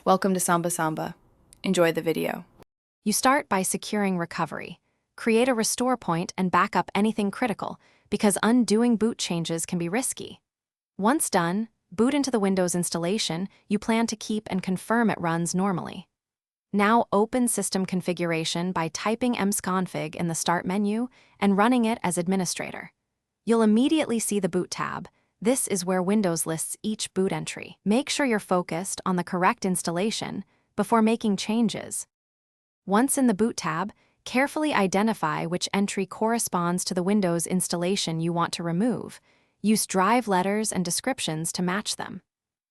Welcome to Samba Samba. Enjoy the video. You start by securing recovery. Create a restore point and back up anything critical, because undoing boot changes can be risky. Once done, boot into the Windows installation you plan to keep and confirm it runs normally. Now open System Configuration by typing msconfig in the Start menu and running it as administrator. You'll immediately see the Boot tab. This is where Windows lists each boot entry. Make sure you're focused on the correct installation before making changes. Once in the Boot tab, carefully identify which entry corresponds to the Windows installation you want to remove. Use drive letters and descriptions to match them.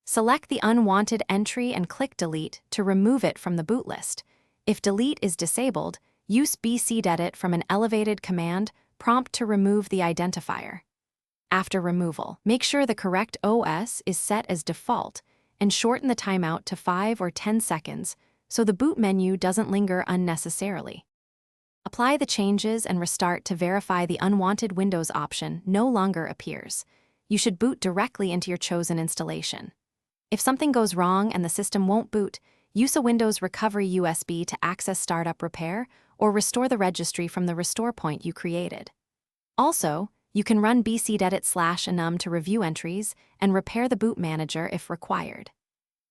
Select the unwanted entry and click Delete to remove it from the boot list. If Delete is disabled, use bcdedit from an elevated command prompt to remove the identifier. After removal, make sure the correct OS is set as default and shorten the timeout to 5 or 10 seconds so the boot menu doesn't linger unnecessarily. Apply the changes and restart to verify the unwanted Windows option no longer appears. You should boot directly into your chosen installation. If something goes wrong and the system won't boot, use a Windows Recovery USB to access Startup Repair or restore the registry from the restore point you created. Also, you can run bcdedit/enum to review entries and repair the boot manager if required.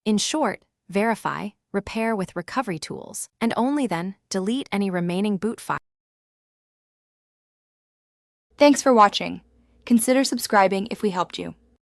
In short, verify, repair with recovery tools, and only then delete any remaining boot files. Thanks for watching. Consider subscribing if we helped you.